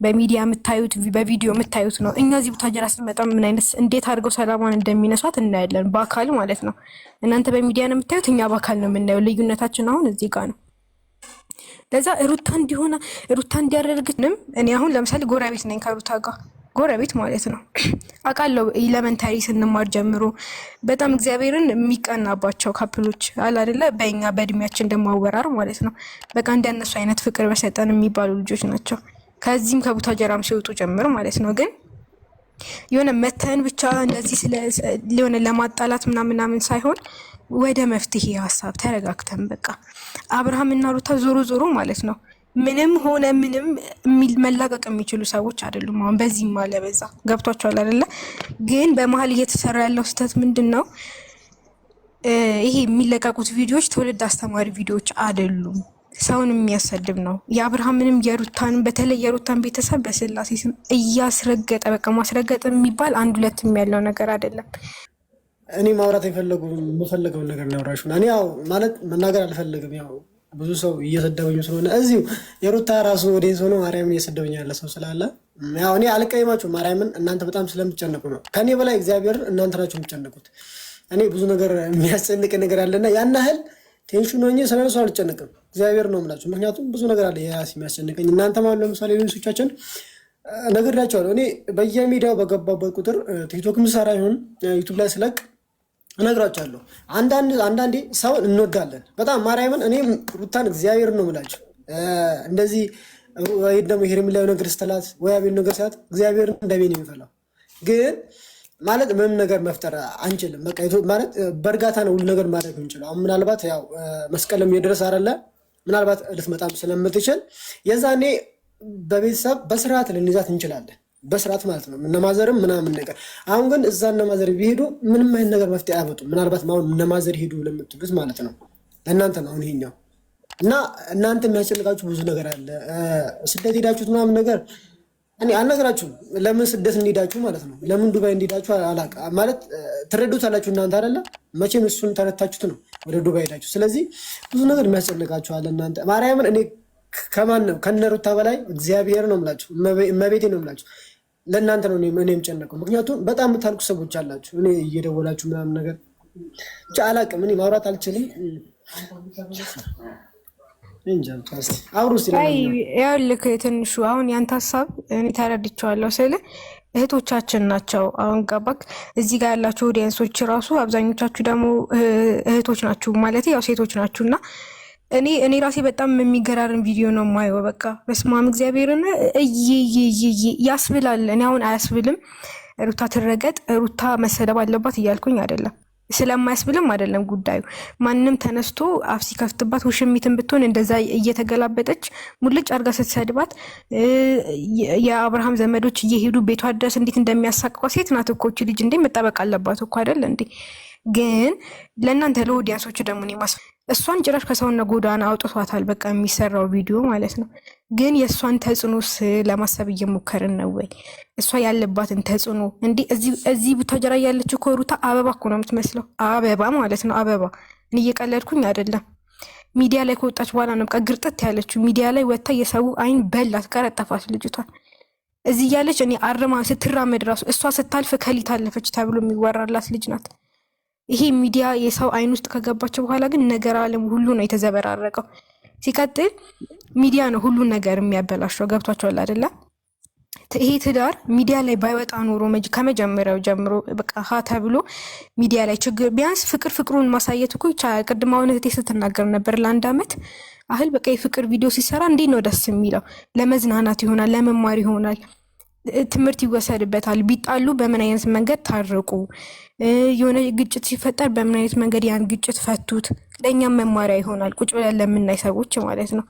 በሚዲያ የምታዩት በቪዲዮ የምታዩት ነው። እኛ እዚህ ቡታጀራ ስንመጣ ምን አይነት እንዴት አድርገው ሰላማን እንደሚነሷት እናያለን፣ በአካል ማለት ነው። እናንተ በሚዲያ ነው የምታዩት፣ እኛ በአካል ነው የምናየው። ልዩነታችን አሁን እዚህ ጋር ነው። ለዛ ሩታ እንዲያደርግንም እኔ አሁን ለምሳሌ ጎረቤት ነኝ ከሩታ ጋር ጎረቤት ማለት ነው። አውቃለሁ ኤሌመንታሪ ስንማር ጀምሮ በጣም እግዚአብሔርን የሚቀናባቸው ካፕሎች አለ አይደለ? በእኛ በእድሜያችን እንደማወራር ማለት ነው። በቃ እንደነሱ አይነት ፍቅር በሰጠን የሚባሉ ልጆች ናቸው። ከዚህም ከቡታጀራም ሲወጡ ጀምር ማለት ነው። ግን የሆነ መተን ብቻ እንደዚህ ሊሆነ ለማጣላት ምናምን ሳይሆን ወደ መፍትሄ ሀሳብ ተረጋግተን በቃ አብርሃምና ሩታ ዞሮ ማለት ነው ምንም ሆነ ምንም መላቀቅ የሚችሉ ሰዎች አይደሉም። አሁን በዚህ ማለ በዛ ገብቷቸዋል አይደለ? ግን በመሀል እየተሰራ ያለው ስህተት ምንድነው? ይሄ የሚለቀቁት ቪዲዮዎች ትውልድ አስተማሪ ቪዲዮዎች አይደሉም። ሰውን የሚያሰድብ ነው። የአብርሃምንም የሩታንም በተለይ የሩታን ቤተሰብ በስላሴ ስም እያስረገጠ በቃ ማስረገጥ የሚባል አንድ ሁለትም ያለው ነገር አይደለም። እኔ ማውራት የምፈልገውን ነገር ነው ያወራሽው። እኔ ያው ማለት መናገር አልፈልግም። ያው ብዙ ሰው እየሰደበኝ ስለሆነ እዚሁ የሩታ ራሱ ወዴት ሆኖ ማርያምን እየሰደበኝ ያለ ሰው ስላለ ያው እኔ አልቀይማችሁ። ማርያምን እናንተ በጣም ስለምትጨነቁ ነው። ከኔ በላይ እግዚአብሔር እናንተ ናችሁ የምትጨነቁት። እኔ ብዙ ነገር የሚያስጨንቅ ነገር አለና ያን ያህል ቴንሽን ሆኜ ስለነሱ አልጨነቅም። እግዚአብሔር ነው የምላችሁ። ምክንያቱም ብዙ ነገር አለ የራስ የሚያስጨንቀኝ። እናንተ ማለት ለምሳሌ ሌሎቻችን ነግሬያቸዋለሁ። እኔ በየሚዲያው በገባበት ቁጥር ቲክቶክ ምሰራ ይሁን ዩቱብ ላይ ስለቅ እነግራቸዋለሁ። አንዳንዴ ሰውን እንወዳለን በጣም ማርያምን። እኔም ሩታን እግዚአብሔር ነው የምላቸው። እንደዚህ ወይ ደግሞ ሄርሜላው ነገር ስትላት ወይ አቤል ነገር ሲላት እግዚአብሔር እንደቤን የሚፈላው ግን ማለት ምንም ነገር መፍጠር አንችልም። በቃ ማለት በእርጋታ ነው ሁሉ ነገር ማድረግ የምንችለው። አሁን ምናልባት ያው መስቀልም የድረስ አይደለ ምናልባት ልትመጣም ስለምትችል የዛኔ በቤተሰብ በስርዓት ልንይዛት እንችላለን። በስርዓት ማለት ነው እነማዘርም ምናምን ነገር። አሁን ግን እዛ እነማዘር ቢሄዱ ምንም አይነት ነገር መፍትሄ አያመጡም። ምናልባት አሁን እነማዘር ሄዱ ለምትሉት ማለት ነው እናንተ ነው አሁን ይሄኛው እና እናንተ የሚያስጨንቃችሁ ብዙ ነገር አለ። ስደት ሄዳችሁት ምናምን ነገር እኔ አልነግራችሁም። ለምን ስደት እንሄዳችሁ ማለት ነው ለምን ዱባይ እንሄዳችሁ አላውቅም ማለት ትረዱታላችሁ እናንተ አይደለ? መቼም እሱን ተረታችሁት ነው ወደ ዱባይ ሄዳችሁ። ስለዚህ ብዙ ነገር የሚያስጨንቃችሁ አለ እናንተ ማርያምን። እኔ ከማን ነው ከነሩታ በላይ እግዚአብሔር ነው የምላችሁ፣ እመቤቴ ነው የምላችሁ። ለእናንተ ነው እኔ የምጨነቀው። ምክንያቱም በጣም የምታልቁ ሰዎች አላችሁ። እኔ እየደወላችሁ ምናምን ነገር ብቻ አላውቅም። እኔ ማውራት አልችልም። ያልክ ትንሹ አሁን ያንተ ሀሳብ እኔ ተረድቼዋለሁ ስል እህቶቻችን ናቸው። አሁን ገባክ? እዚህ ጋር ያላችሁ ኦዲየንሶች ራሱ አብዛኞቻችሁ ደግሞ እህቶች ናችሁ ማለት ያው ሴቶች ናችሁ እና እኔ ራሴ በጣም የሚገራርን ቪዲዮ ነው የማየው። በቃ በስማም እግዚአብሔርን ያስብላል። እኔ አሁን አያስብልም ሩታ ትረገጥ ሩታ መሰደብ አለባት እያልኩኝ አይደለም፣ ስለማያስብልም አይደለም ጉዳዩ። ማንም ተነስቶ አፍ ሲከፍትባት ውሽሚትን ብትሆን እንደዛ እየተገላበጠች ሙልጭ አርጋ ስትሰድባት የአብርሃም ዘመዶች እየሄዱ ቤቷ ድረስ እንዴት እንደሚያሳቅቋ ሴት ናት እኮ እቺ ልጅ እንዴ መጠበቅ አለባት እኮ አይደል እንዴ? ግን ለእናንተ ለኦዲየንሶች ደግሞ እሷን ጭራሽ ከሰውና ጎዳና አውጥቷታል። በቃ የሚሰራው ቪዲዮ ማለት ነው። ግን የእሷን ተጽዕኖስ ለማሰብ እየሞከርን ነው ወይ? እሷ ያለባትን ተጽዕኖ እንዲህ እዚህ ቡታጀራ ያለችው እኮ ሩታ አበባ እኮ ነው የምትመስለው። አበባ ማለት ነው አበባ። እኔ እየቀለድኩኝ አይደለም። ሚዲያ ላይ ከወጣች በኋላ ነው በቃ ግርጥት ያለችው። ሚዲያ ላይ ወጥታ የሰው አይን በላት፣ ቀረጠፋት ልጅቷን። እዚህ ያለች እኔ አርማ ስትራመድ ራሱ እሷ ስታልፍ ከሊት አለፈች ተብሎ የሚወራላት ልጅ ናት። ይሄ ሚዲያ የሰው አይን ውስጥ ከገባቸው በኋላ ግን ነገር አለም ሁሉ ነው የተዘበራረቀው። ሲቀጥል ሚዲያ ነው ሁሉን ነገር የሚያበላሸው። ገብቷቸዋል አይደለ? ይሄ ትዳር ሚዲያ ላይ ባይወጣ ኖሮ ከመጀመሪያው ጀምሮ በቃ ሀ ተብሎ ሚዲያ ላይ ችግር ቢያንስ ፍቅሩን ማሳየት እኮ ይቻላል። ቅድም አሁን እህቴ ስትናገር ነበር ለአንድ አመት አህል በቃ የፍቅር ቪዲዮ ሲሰራ እንዴት ነው ደስ የሚለው። ለመዝናናት ይሆናል፣ ለመማር ይሆናል፣ ትምህርት ይወሰድበታል። ቢጣሉ በምን አይነት መንገድ ታረቁ፣ የሆነ ግጭት ሲፈጠር በምን አይነት መንገድ ያን ግጭት ፈቱት፣ ለእኛም መማሪያ ይሆናል ቁጭ ብለን ለምናይ ሰዎች ማለት ነው።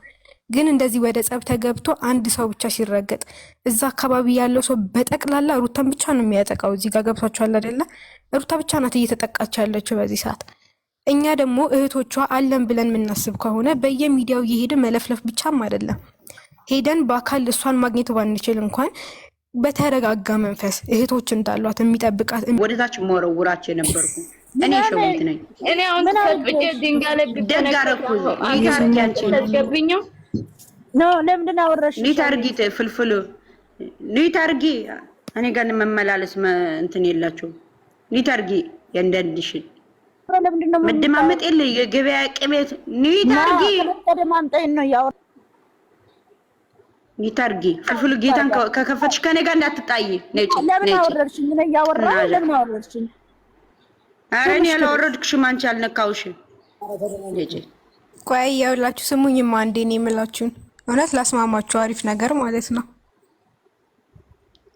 ግን እንደዚህ ወደ ጸብ ተገብቶ አንድ ሰው ብቻ ሲረገጥ እዛ አካባቢ ያለው ሰው በጠቅላላ ሩታን ብቻ ነው የሚያጠቃው። እዚህ ጋር ገብቷችኋል አይደለ? ሩታ ብቻ ናት እየተጠቃች ያለችው በዚህ ሰዓት። እኛ ደግሞ እህቶቿ አለን ብለን የምናስብ ከሆነ በየሚዲያው እየሄድን መለፍለፍ ብቻም አይደለም፣ ሄደን በአካል እሷን ማግኘት ባንችል እንኳን በተረጋጋ መንፈስ እህቶች እንዳሏት የሚጠብቃት ወደታች መወረውራቸው የነበርኩ እኔ ሸዊት ነኝ። እኔ አሁን ተጥብቄ ድንጋይ ላይ ደጋረኩ ይታርጊያችሁ ተገብኛው ነው። ለምንድን አወራሽ? ሊታርጊት ፍልፍሉ ኒታርጊ እኔ ጋር መመላለስ እንትን የላቸው ኒታርጊ የእንደንድሽን መደማመጥ የለ የገበያ ቅቤት ኒታርጊ ተደማምጠን ነው ያው ኒታርጊ ፍልፍሉ ጌታን ከከፈትሽ ከኔ ጋር እንዳትጣይ ነጭ ለምን አወረድሽኝ? ምን ያወራው ለምን አወረድሽኝ? ኧረ እኔ ያላወረድኩሽም አንቺ አልነካውሽም። ነጭ ቆይ ያውላችሁ ስሙኝማ አንዴ ነው የምላችሁን እውነት ላስማማችሁ አሪፍ ነገር ማለት ነው።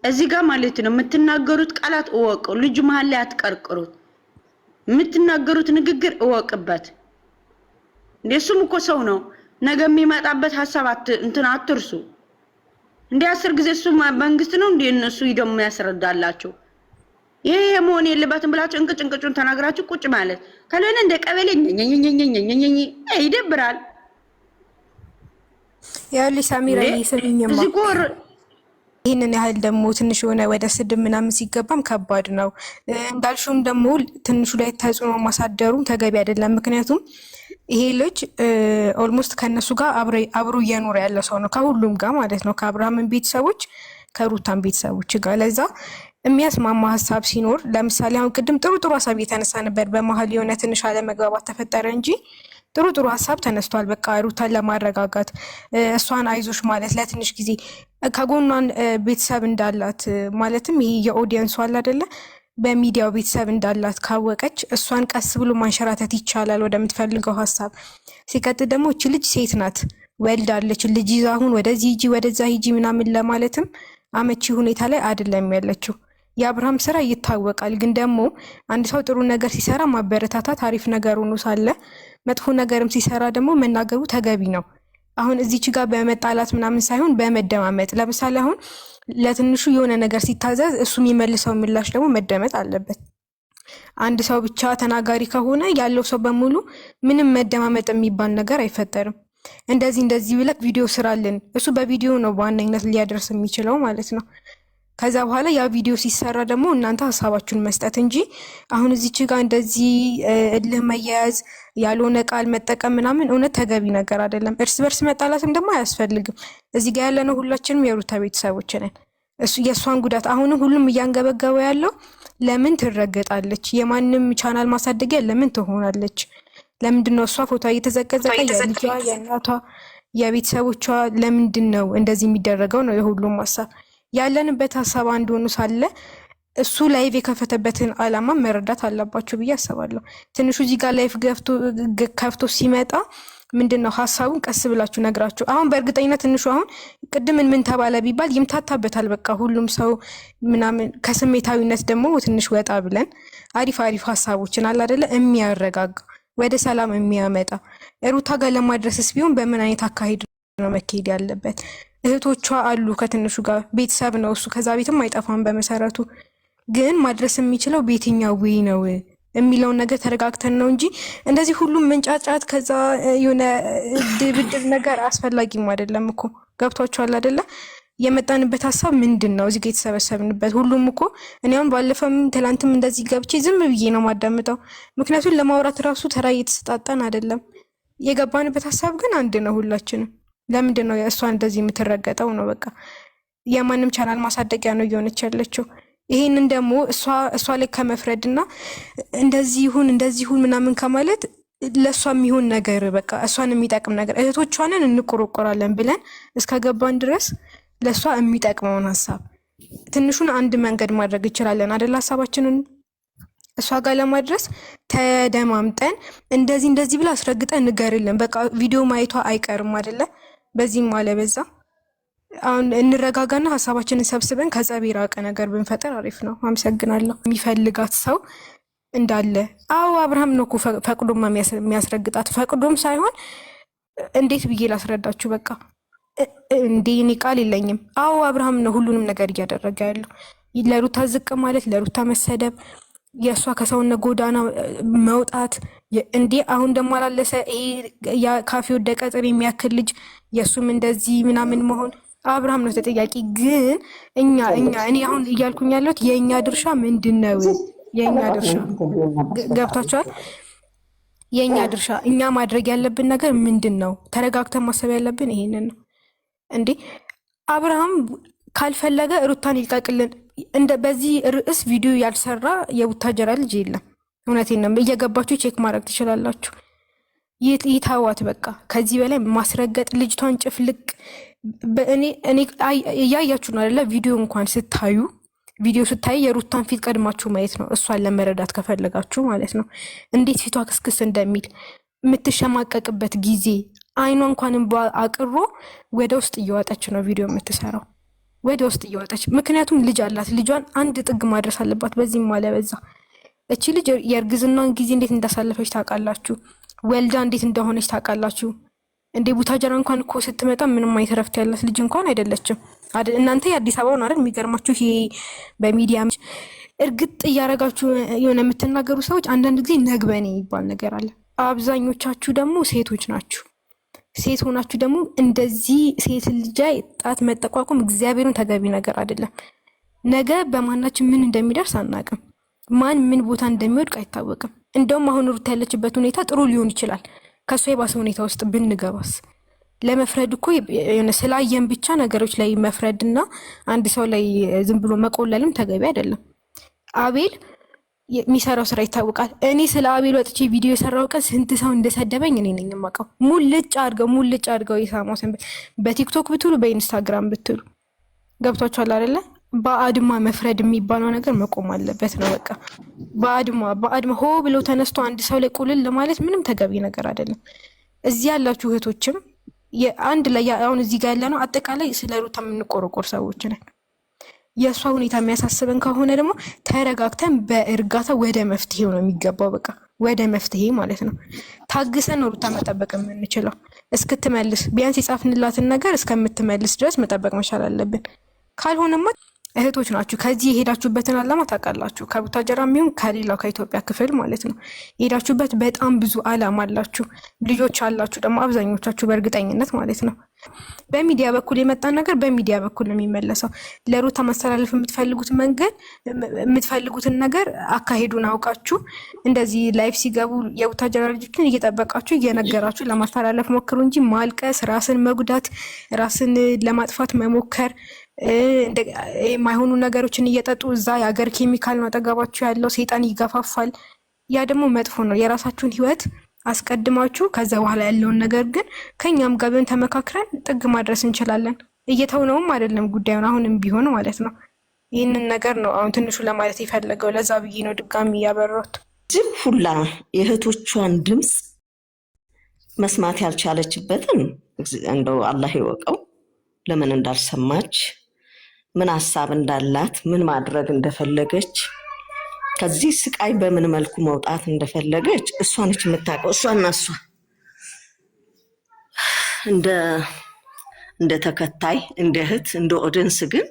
እዚህ ጋር ማለት ነው የምትናገሩት ቃላት እወቁ። ልጅ መሀል ላይ አትቀርቅሩት። የምትናገሩት ንግግር እወቅበት። እንደሱም እኮ ሰው ነው። ነገ የሚመጣበት ሐሳብ እንትን አትርሱ። እንደ 10 ጊዜ እሱ መንግስት ነው እንደ እነሱ ይደም ያስረዳላችሁ። ይሄ መሆን የለበትም ብላችሁ እንቅጭን ተናግራችሁ ቁጭ ማለት ካልሆነ እንደ ቀበሌ ኘኘኘኘኘኘኘ ይደብራል። ያው ሊሳሚራ ይሰሚኝማ ይህንን ያህል ደግሞ ትንሽ የሆነ ወደ ስድብ ምናምን ሲገባም ከባድ ነው። እንዳልሽውም ደግሞ ትንሹ ላይ ተጽዕኖ ማሳደሩም ተገቢ አይደለም። ምክንያቱም ይሄ ልጅ ኦልሞስት ከነሱ ጋር አብሮ እየኖረ ያለ ሰው ነው፣ ከሁሉም ጋር ማለት ነው፣ ከአብርሃምን ቤተሰቦች ከሩታን ቤተሰቦች ጋር። ለዛ የሚያስማማ ሀሳብ ሲኖር ለምሳሌ አሁን ቅድም ጥሩ ሀሳብ እየተነሳ ነበር። በመሀል የሆነ ትንሽ አለመግባባት ተፈጠረ እንጂ ጥሩ ሀሳብ ተነስቷል። በቃ ሩታን ለማረጋጋት እሷን አይዞሽ ማለት ለትንሽ ጊዜ ከጎኗን ቤተሰብ እንዳላት ማለትም ይሄ የኦዲየንሱ አለ አይደለ በሚዲያው ቤተሰብ እንዳላት ካወቀች እሷን ቀስ ብሎ ማንሸራተት ይቻላል ወደምትፈልገው ሀሳብ። ሲቀጥል ደግሞ እቺ ልጅ ሴት ናት፣ ወልዳለች። ልጅ ይዛ አሁን ወደዚህ ሂጂ ወደዛ ሂጂ ምናምን ለማለትም አመቺ ሁኔታ ላይ አይደለም ያለችው። የአብርሃም ስራ ይታወቃል። ግን ደግሞ አንድ ሰው ጥሩ ነገር ሲሰራ ማበረታታት አሪፍ ነገር ሆኖ ሳለ መጥፎ ነገርም ሲሰራ ደግሞ መናገሩ ተገቢ ነው። አሁን እዚች ጋር በመጣላት ምናምን ሳይሆን በመደማመጥ ለምሳሌ አሁን ለትንሹ የሆነ ነገር ሲታዘዝ እሱ የሚመልሰው ምላሽ ደግሞ መደመጥ አለበት። አንድ ሰው ብቻ ተናጋሪ ከሆነ ያለው ሰው በሙሉ ምንም መደማመጥ የሚባል ነገር አይፈጠርም። እንደዚህ ብለህ ቪዲዮ ስራልን፣ እሱ በቪዲዮ ነው በዋነኝነት ሊያደርስ የሚችለው ማለት ነው። ከዛ በኋላ ያ ቪዲዮ ሲሰራ ደግሞ እናንተ ሀሳባችሁን መስጠት እንጂ አሁን እዚች ጋር እንደዚህ እልህ መያያዝ ያልሆነ ቃል መጠቀም ምናምን እውነት ተገቢ ነገር አይደለም። እርስ በርስ መጣላትም ደግሞ አያስፈልግም። እዚህ ጋር ያለነው ሁላችንም የሩታ ቤተሰቦች ነን። እሱ የእሷን ጉዳት አሁንም ሁሉም እያንገበገበው ያለው ለምን ትረገጣለች? የማንም ቻናል ማሳደጊያ ለምን ትሆናለች? ለምንድን ነው እሷ ፎቶ እየተዘቀዘቀ የልጇ የእናቷ የቤተሰቦቿ ለምንድን ነው እንደዚህ የሚደረገው? ነው የሁሉም ሀሳብ። ያለንበት ሀሳብ አንድ ሆኖ ሳለ እሱ ላይቭ የከፈተበትን አላማ መረዳት አለባቸው ብዬ አስባለሁ። ትንሹ እዚህ ጋር ላይቭ ከፍቶ ሲመጣ ምንድነው ሀሳቡን ቀስ ብላችሁ ነግራችሁ። አሁን በእርግጠኝነት ትንሹ አሁን ቅድም ምን ተባለ ቢባል ይምታታበታል። በቃ ሁሉም ሰው ምናምን ከስሜታዊነት ደግሞ ትንሽ ወጣ ብለን አሪፍ ሀሳቦችን አለ አይደለ የሚያረጋጋ ወደ ሰላም የሚያመጣ ሩታ ጋር ለማድረስስ ቢሆን በምን አይነት አካሄድ ነው መካሄድ ያለበት? እህቶቿ አሉ ከትንሹ ጋር ቤተሰብ ነው እሱ ከዛ ቤትም አይጠፋም። በመሰረቱ ግን ማድረስ የሚችለው በየትኛው ወይ ነው የሚለውን ነገር ተረጋግተን ነው እንጂ እንደዚህ ሁሉም መንጫጫት ከዛ የሆነ ድብድብ ነገር አስፈላጊም አይደለም እኮ። ገብቷችኋል አይደለ? የመጣንበት ሀሳብ ምንድን ነው? እዚህ ጋር የተሰበሰብንበት ሁሉም እኮ እኔ አሁን ባለፈም ትላንትም እንደዚህ ገብቼ ዝም ብዬ ነው ማዳምጠው። ምክንያቱም ለማውራት ራሱ ተራ እየተሰጣጠን አይደለም። የገባንበት ሀሳብ ግን አንድ ነው ሁላችንም። ለምንድን ነው እሷን እንደዚህ የምትረገጠው ነው? በቃ የማንም ቻናል ማሳደጊያ ነው እየሆነች ያለችው። ይሄንን ደግሞ እሷ ላይ ከመፍረድና እንደዚህ ይሁን ምናምን ከማለት ለእሷ የሚሆን ነገር በቃ እሷን የሚጠቅም ነገር እህቶቿንን እንቆረቆራለን ብለን እስከገባን ድረስ ለእሷ የሚጠቅመውን ሀሳብ ትንሹን አንድ መንገድ ማድረግ እንችላለን አይደል? ሀሳባችንን እሷ ጋር ለማድረስ ተደማምጠን እንደዚህ ብላ አስረግጠን ንገርልን። በቃ ቪዲዮ ማየቷ አይቀርም አይደለ? በዚህም አለ በዛ አሁን እንረጋጋና ሀሳባችንን ሰብስበን ከጸብ የራቀ ነገር ብንፈጠር አሪፍ ነው። አመሰግናለሁ። የሚፈልጋት ሰው እንዳለ አዎ፣ አብርሃም ነው እኮ ፈቅዶም የሚያስረግጣት። ፈቅዶም ሳይሆን እንዴት ብዬ ላስረዳችሁ? በቃ እንዴ እኔ ቃል የለኝም። አዎ አብርሃም ነው ሁሉንም ነገር እያደረገ ያለው። ለሩታ ዝቅ ማለት፣ ለሩታ መሰደብ፣ የእሷ ከሰውነት ጎዳና መውጣት እንዴ አሁን ደግሞ አላለሰ ይሄ ካፌ ወደቀ ጥሬ የሚያክል ልጅ የእሱም እንደዚህ ምናምን መሆን አብርሃም ነው ተጠያቂ። ግን እኔ አሁን እያልኩኝ ያለሁት የእኛ ድርሻ ምንድን ነው? የእኛ ድርሻ ገብታችኋል? የእኛ ድርሻ እኛ ማድረግ ያለብን ነገር ምንድን ነው? ተረጋግተን ማሰብ ያለብን ይሄንን ነው። እንዴ አብርሃም ካልፈለገ ሩታን ይልቀቅልን። እንደ በዚህ ርዕስ ቪዲዮ ያልሰራ የቡታጀራ ልጅ የለም። እውነቴን ነው። እየገባችሁ ቼክ ማድረግ ትችላላችሁ። ይታዋት በቃ ከዚህ በላይ ማስረገጥ ልጅቷን ጭፍልቅ እኔ እያያችሁ ነው አይደለ? ቪዲዮ እንኳን ስታዩ የሩታን ፊት ቀድማችሁ ማየት ነው፣ እሷን ለመረዳት ከፈለጋችሁ ማለት ነው። እንዴት ፊቷ ክስክስ እንደሚል የምትሸማቀቅበት ጊዜ አይኗ እንኳን አቅሮ ወደ ውስጥ እየዋጠች ነው ቪዲዮ የምትሰራው፣ ወደ ውስጥ እየዋጠች። ምክንያቱም ልጅ አላት። ልጇን አንድ ጥግ ማድረስ አለባት። በዚህም አለበዛ እቺ ልጅ የእርግዝናን ጊዜ እንዴት እንዳሳለፈች ታውቃላችሁ። ወልዳ እንዴት እንደሆነች ታውቃላችሁ። እንዴ ቡታጀራ እንኳን እኮ ስትመጣ ምንም አይተረፍት ያላት ልጅ እንኳን አይደለችም። እናንተ የአዲስ አበባውን አይደል የሚገርማችሁ። ይሄ በሚዲያ እርግጥ እያረጋችሁ የሆነ የምትናገሩ ሰዎች አንዳንድ ጊዜ ነግበኔ የሚባል ነገር አለ። አብዛኞቻችሁ ደግሞ ሴቶች ናችሁ። ሴት ሆናችሁ ደግሞ እንደዚህ ሴት ልጅ ጣት መጠቋቋም እግዚአብሔርን ተገቢ ነገር አይደለም። ነገ በማናችን ምን እንደሚደርስ አናውቅም። ማን ምን ቦታ እንደሚወድቅ አይታወቅም። እንደውም አሁን ሩታ ያለችበት ሁኔታ ጥሩ ሊሆን ይችላል። ከሷ የባሰ ሁኔታ ውስጥ ብንገባስ? ለመፍረድ እኮ የሆነ ስላየን ብቻ ነገሮች ላይ መፍረድና አንድ ሰው ላይ ዝም ብሎ መቆለልም ተገቢ አይደለም። አቤል የሚሰራው ስራ ይታወቃል። እኔ ስለ አቤል ወጥቼ ቪዲዮ የሰራው ቀን ስንት ሰው እንደሰደበኝ እኔ ነኝ የማውቀው። ሙልጭ አድርገው የሳማው ሰንበት በቲክቶክ ብትሉ በኢንስታግራም ብትሉ ገብቷችኋል አይደለ? በአድማ መፍረድ የሚባለው ነገር መቆም አለበት ነው በቃ። በአድማ ሆ ብሎ ተነስቶ አንድ ሰው ላይ ቁልል ለማለት ምንም ተገቢ ነገር አይደለም። እዚህ ያላችሁ እህቶችም አንድ ላይ አሁን እዚህ ጋር ያለነው አጠቃላይ ስለ ሩታ የምንቆረቆር ሰዎች ነን። የእሷ ሁኔታ የሚያሳስበን ከሆነ ደግሞ ተረጋግተን በእርጋታ ወደ መፍትሄው ነው የሚገባው። በቃ ወደ መፍትሄ ማለት ነው። ታግሰን ነው ሩታ መጠበቅ የምንችለው እስክትመልስ። ቢያንስ የጻፍንላትን ነገር እስከምትመልስ ድረስ መጠበቅ መቻል አለብን። ካልሆነማ እህቶች ናችሁ፣ ከዚህ የሄዳችሁበትን አላማ ታውቃላችሁ። ከቡታጀራ የሚሆን ከሌላው ከኢትዮጵያ ክፍል ማለት ነው የሄዳችሁበት በጣም ብዙ አላማ አላችሁ። ልጆች አላችሁ ደግሞ አብዛኞቻችሁ በእርግጠኝነት ማለት ነው። በሚዲያ በኩል የመጣን ነገር በሚዲያ በኩል ነው የሚመለሰው። ለሩታ ማስተላለፍ የምትፈልጉትን ነገር አካሄዱን አውቃችሁ እንደዚህ ላይፍ ሲገቡ የቡታጀራ ልጆችን እየጠበቃችሁ እየነገራችሁ ለማስተላለፍ ሞክሩ እንጂ ማልቀስ፣ ራስን መጉዳት፣ ራስን ለማጥፋት መሞከር፣ የማይሆኑ ነገሮችን እየጠጡ እዛ የሀገር ኬሚካል ነው አጠገባችሁ ያለው፣ ሴጣን ይገፋፋል። ያ ደግሞ መጥፎ ነው። የራሳችሁን ህይወት አስቀድማችሁ ከዛ በኋላ ያለውን ነገር ግን ከኛም ጋር ተመካክረን ጥግ ማድረስ እንችላለን። እየተውነውም አይደለም ጉዳዩን አሁንም ቢሆን ማለት ነው። ይህንን ነገር ነው አሁን ትንሹ ለማለት የፈለገው። ለዛ ብዬ ነው ድጋሚ እያበረቱ ዝም ሁላ የእህቶቿን ድምፅ መስማት ያልቻለችበትን እንደው አላህ ይወቀው። ለምን እንዳልሰማች፣ ምን ሀሳብ እንዳላት፣ ምን ማድረግ እንደፈለገች፣ ከዚህ ስቃይ በምን መልኩ መውጣት እንደፈለገች እሷ ነች የምታውቀው። እሷና እሷ እንደ ተከታይ፣ እንደ እህት፣ እንደ ኦዲየንስ ግን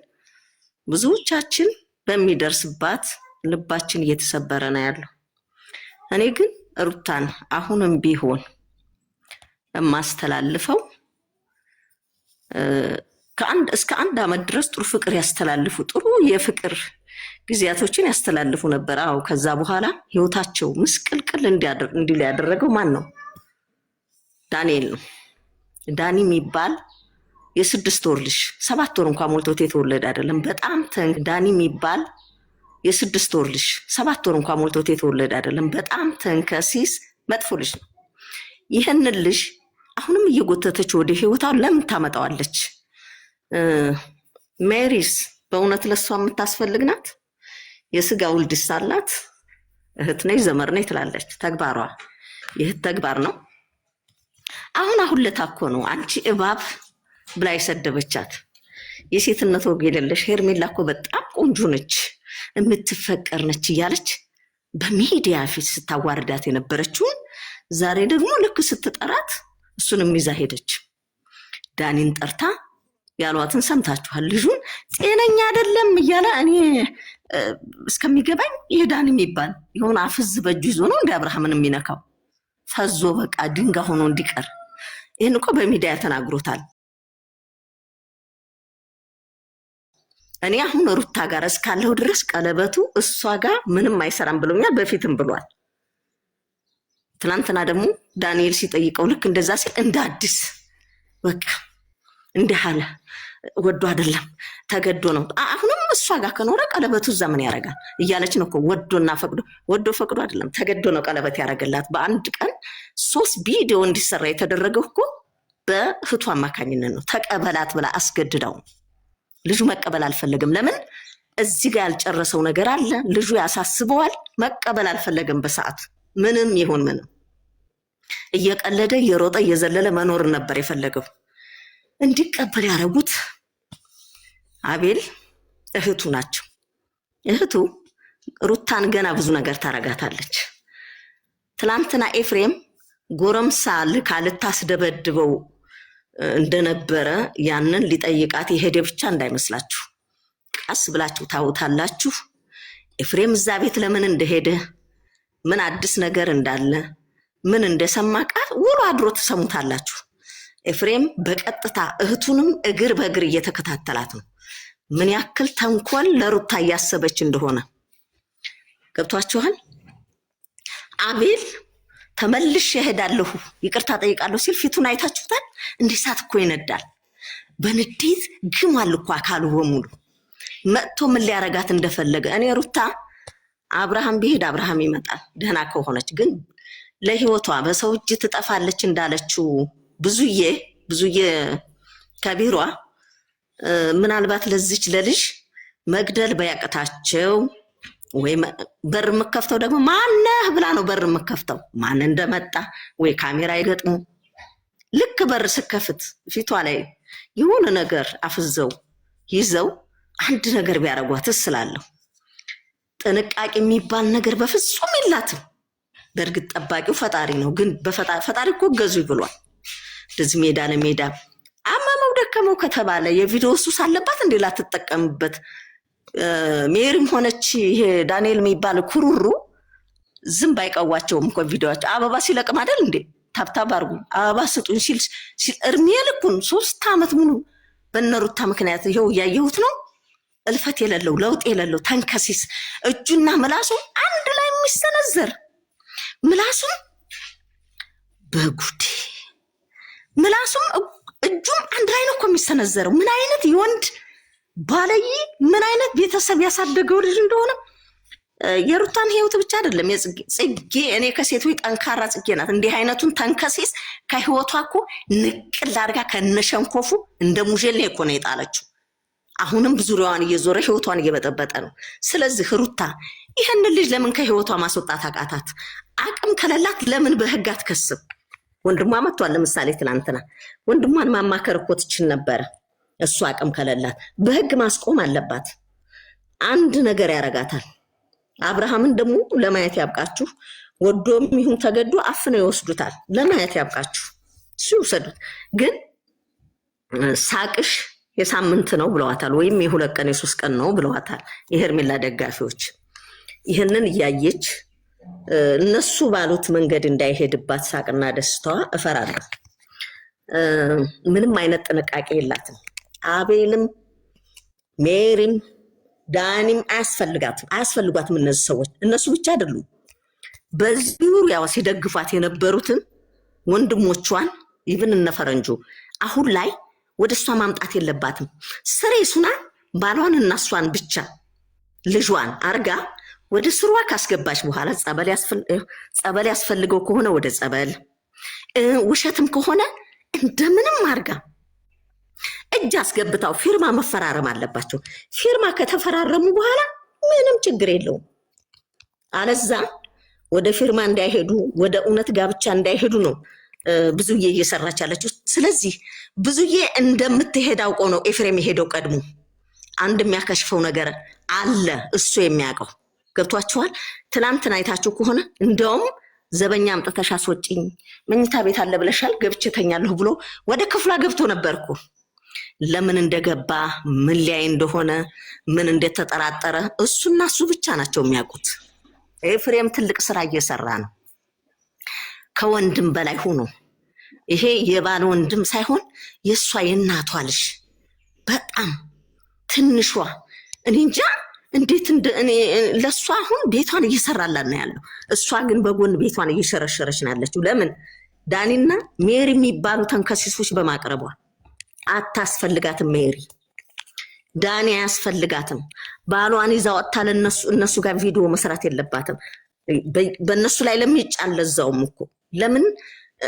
ብዙዎቻችን በሚደርስባት ልባችን እየተሰበረ ነው ያለው። እኔ ግን ሩታን አሁንም ቢሆን የማስተላልፈው እስከ አንድ ዓመት ድረስ ጥሩ ፍቅር ያስተላልፉ፣ ጥሩ የፍቅር ጊዜያቶችን ያስተላልፉ ነበር። አዎ ከዛ በኋላ ህይወታቸው ምስቅልቅል እንዲል ያደረገው ማን ነው? ዳንኤል ነው። ዳኒ የሚባል የ6 ወር ልጅ 7 ወር እንኳን ሞልቶት የተወለደ አይደለም። በጣም ዳኒ የሚባል የ6 ወር ልጅ 7 ወር እንኳን ሞልቶት የተወለደ አይደለም። በጣም ተንከሲስ መጥፎ ልጅ ነው። ይህንን ልጅ አሁንም እየጎተተች ወደ ህይወቷ ለምን ታመጣዋለች? ሜሪስ በእውነት ለሷ የምታስፈልግ ናት? የስጋ ውልድስ አላት? እህት ነኝ ዘመር ነኝ ትላለች። ተግባሯ የእህት ተግባር ነው። አሁን ለታኮ ነው አንቺ እባብ ብላ የሰደበቻት። የሴትነት ወግ የሌለሽ ሄርሜላ እኮ በጣም ቆንጆ ነች፣ የምትፈቀር ነች እያለች በሚዲያ ፊት ስታዋርዳት የነበረችውን ዛሬ ደግሞ ልክ ስትጠራት እሱንም ይዛ ሄደች። ዳኒን ጠርታ ያሏትን ሰምታችኋል። ልጁን ጤነኛ አይደለም እያለ እኔ እስከሚገባኝ ይሄ ዳኒ የሚባል የሆነ አፍዝ በእጁ ይዞ ነው እንደ አብርሃምን የሚነካው። ፈዞ በቃ ድንጋይ ሆኖ እንዲቀር። ይህን እኮ በሚዲያ ተናግሮታል። እኔ አሁን ሩታ ጋር እስካለሁ ድረስ ቀለበቱ እሷ ጋር ምንም አይሰራም ብሎኛል። በፊትም ብሏል። ትናንትና ደግሞ ዳንኤል ሲጠይቀው ልክ እንደዛ ሲል እንደ አዲስ በቃ እንዲህ አለ። ወዶ አይደለም ተገዶ ነው። አሁንም እሷ ጋር ከኖረ ቀለበቱ እዛ ምን ያደርጋል እያለች ነው እኮ። ወዶና ፈቅዶ ወዶ ፈቅዶ አይደለም ተገዶ ነው ቀለበት ያደረገላት። በአንድ ቀን 3 ቪዲዮ እንዲሰራ የተደረገው እኮ በእህቱ አማካኝነት ነው። ተቀበላት ብላ አስገድዳው። ልጁ መቀበል አልፈለገም። ለምን? እዚህ ጋር ያልጨረሰው ነገር አለ። ልጁ ያሳስበዋል። መቀበል አልፈለገም። በሰዓት ምንም ይሁን ምንም እየቀለደ እየሮጠ እየዘለለ መኖር ነበር የፈለገው። እንዲቀበል ያደረጉት አቤል እህቱ ናቸው። እህቱ ሩታን ገና ብዙ ነገር ታረጋታለች። ትላንትና ኤፍሬም ጎረምሳ ልካ ልታስደበድበው እንደነበረ ያንን ሊጠይቃት የሄደ ብቻ እንዳይመስላችሁ፣ ቀስ ብላችሁ ታውታላችሁ። ኤፍሬም እዛ ቤት ለምን እንደሄደ ምን አዲስ ነገር እንዳለ ምን እንደሰማ ቃል ውሎ አድሮ ተሰሙታላችሁ። ኤፍሬም በቀጥታ እህቱንም እግር በእግር እየተከታተላት ነው። ምን ያክል ተንኮል ለሩታ እያሰበች እንደሆነ ገብቷችኋል። አቤል ተመልሼ እሄዳለሁ ይቅርታ ጠይቃለሁ ሲል ፊቱን አይታችሁታል። እንደ እሳት እኮ ይነዳል። በንዴት ግሟል እኮ አካሉ በሙሉ። መጥቶ ምን ሊያረጋት እንደፈለገ እኔ ሩታ አብርሃም ቢሄድ አብርሃም ይመጣል ደህና ከሆነች፣ ግን ለህይወቷ በሰው እጅ ትጠፋለች እንዳለችው ብዙዬ ከቢሯ ምናልባት ለዚች ለልጅ መግደል በያቀታቸው ወይ በር መከፍተው ደግሞ ማነህ ብላ ነው በር መከፍተው። ማን እንደመጣ ወይ ካሜራ ይገጥሙ። ልክ በር ስከፍት ፊቷ ላይ የሆነ ነገር አፍዘው ይዘው አንድ ነገር ቢያረጓት ስላለሁ ጥንቃቄ የሚባል ነገር በፍጹም የላትም። በእርግጥ ጠባቂው ፈጣሪ ነው፣ ግን ፈጣሪ እኮ ገዙ ይብሏል። እንደዚህ ሜዳ ለሜዳ አማመው ደከመው ከተባለ የቪዲዮ ሱስ አለባት እንዴ ላትጠቀምበት? ሜሪም ሆነች ይሄ ዳንኤል የሚባል ኩሩሩ ዝም ባይቀዋቸውም እኮ ቪዲዮአቸው አበባ ሲለቅም አይደል እንዴ ታብታብ አርጉ አበባ ስጡኝ ሲል እርሜ ልኩን 3 ዓመት ሙሉ በነሩታ ምክንያት ይሄው ያየሁት ነው። እልፈት የሌለው ለውጥ የሌለው ተንከሲስ እጁና ምላሱ አንድ ላይ የሚሰነዘር ምላሱም በጉዴ ምላሱም እጁም አንድ ላይ ነው እኮ የሚሰነዘረው። ምን አይነት የወንድ ባለይ ምን አይነት ቤተሰብ ያሳደገው ልጅ እንደሆነ የሩታን ህይወት ብቻ አይደለም ጽጌ እኔ ከሴቶች ጠንካራ ጽጌ ናት። እንዲህ አይነቱን ተንከሲስ ከህይወቷ እኮ ንቅል አድርጋ ከነሸንኮፉ እንደ ሙጀሌ እኮ ነው የጣለችው። አሁንም ዙሪያዋን እየዞረ ህይወቷን እየበጠበጠ ነው። ስለዚህ ሩታ ይሄን ልጅ ለምን ከህይወቷ ማስወጣት አቃታት? አቅም ከሌላት ለምን በህግ አትከስም? ወንድሟ መጥቷል። ለምሳሌ ትላንትና ወንድሟን ማማከር እኮ ትችል ነበረ። እሱ አቅም ከሌላት በህግ ማስቆም አለባት። አንድ ነገር ያረጋታል። አብርሃምን ደግሞ ለማየት ያብቃችሁ። ወዶም ይሁን ተገዶ አፍነው ይወስዱታል። ለማየት ያብቃችሁ። እሱ ይወሰዱት። ግን ሳቅሽ የሳምንት ነው ብለዋታል፣ ወይም የ2 ቀን የ3 ቀን ነው ብለዋታል የሄርሜላ ደጋፊዎች። ይህንን እያየች እነሱ ባሉት መንገድ እንዳይሄድባት ሳቅና ደስታዋ እፈራለሁ። ምንም አይነት ጥንቃቄ የላትም። አቤልም ሜሪም ዳኒም አያስፈልጓትም እነዚህ ሰዎች። እነሱ ብቻ አይደሉም፣ በዙሪያዋ ሲደግፏት የነበሩትን ወንድሞቿን ይብን እነፈረንጆ አሁን ላይ ወደ እሷ ማምጣት የለባትም። ስሬሱና ባሏን እና እሷን ብቻ ልጇን አርጋ ወደ ስሯ ካስገባች በኋላ ጸበል ያስፈልገው ከሆነ ወደ ጸበል፣ ውሸትም ከሆነ እንደምንም አርጋ እጅ አስገብታው ፊርማ መፈራረም አለባቸው። ፊርማ ከተፈራረሙ በኋላ ምንም ችግር የለውም። አለዛ ወደ ፊርማ እንዳይሄዱ ወደ እውነት ጋብቻ እንዳይሄዱ ነው ብዙዬ እየሰራች ያለችው። ስለዚህ ብዙዬ እንደምትሄድ አውቆ ነው ኤፍሬም የሄደው ቀድሞ። አንድ የሚያከሽፈው ነገር አለ እሱ የሚያውቀው። ገብቷችኋል? ትናንትና አይታችሁ ከሆነ እንደውም ዘበኛ አምጥተሽ አስወጪኝ መኝታ ቤት አለ ብለሻል ገብቼ ተኛለሁ ብሎ ወደ ክፍሏ ገብቶ ነበርኩ። ለምን እንደገባ ምን ላይ እንደሆነ ምን እንደተጠራጠረ እሱና እሱ ብቻ ናቸው የሚያውቁት። ኤፍሬም ትልቅ ስራ እየሰራ ነው ከወንድም በላይ ሆኖ። ይሄ የባል ወንድም ሳይሆን የሷ የእናቷ ልጅ በጣም ትንሿ እኔ እንጃ እንዴት እኔ ለሷ አሁን ቤቷን እየሰራላት ነው ያለው። እሷ ግን በጎን ቤቷን እየሸረሸረች ነው ያለችው። ለምን? ዳኒና ሜሪ የሚባሉ ተንከሲሶች በማቅረቧ። አታስፈልጋትም ሜሪ። ዳኒ አያስፈልጋትም። ባሏን ይዛ ወጥታ እነሱ ጋር ቪዲዮ መስራት የለባትም። በእነሱ ላይ ለሚጫን ለዛውም እኮ ለምን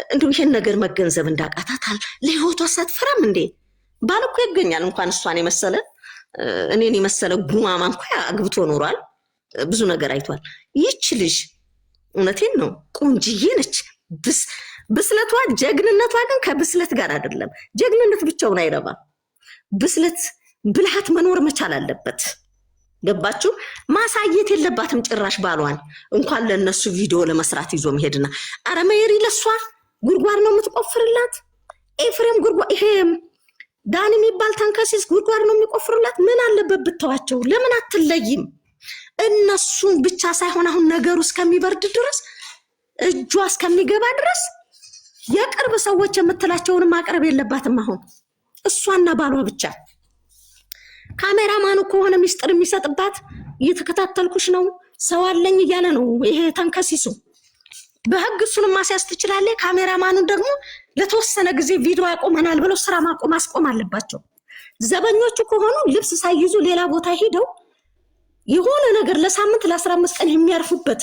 እንዲሁ ይሄን ነገር መገንዘብ እንዳቃታታል። ለህይወቷ ሳትፈራም እንዴ ባል እኮ ይገኛል። እንኳን እሷን የመሰለ እኔን የመሰለ ጉማማ እንኳን አግብቶ ኖሯል። ብዙ ነገር አይቷል። ይች ልጅ እውነቴን ነው ቆንጅዬ ነች። ብስለቷ ጀግንነቷ ግን ከብስለት ጋር አይደለም። ጀግንነት ብቻውን አይረባም። ብስለት ብልሃት መኖር መቻል አለበት። ገባችሁ? ማሳየት የለባትም ጭራሽ ባሏን እንኳን ለነሱ ቪዲዮ ለመስራት ይዞ መሄድና አረ ሜሪ ለሷ ጉርጓር ነው የምትቆፍርላት። ኤፍሬም ጉርጓር ይሄ ዳኒ የሚባል ተንከሲስ ጉርጓር ነው የሚቆፍርላት። ምን አለበት ብተዋቸው? ለምን አትለይም? እነሱን ብቻ ሳይሆን አሁን ነገሩ እስከሚበርድ ድረስ እጇ እስከሚገባ ድረስ የቅርብ ሰዎች የምትላቸውን ማቅረብ የለባትም። አሁን እሷና ባሏ ብቻ ካሜራማኑ ከሆነ ሚስጥር የሚሰጥባት እየተከታተልኩሽ ነው ሰው አለኝ እያለ ነው ይሄ ተንከሲሱ። በህግ እሱንም ማስያዝ ትችላለህ። ካሜራማኑን ደግሞ ለተወሰነ ጊዜ ቪዲዮ ያቆመናል ብለው ስራ ማስቆም አለባቸው። ዘበኞቹ ከሆኑ ልብስ ሳይይዙ ሌላ ቦታ ሄደው የሆነ ነገር ለሳምንት ለ15 ቀን የሚያርፉበት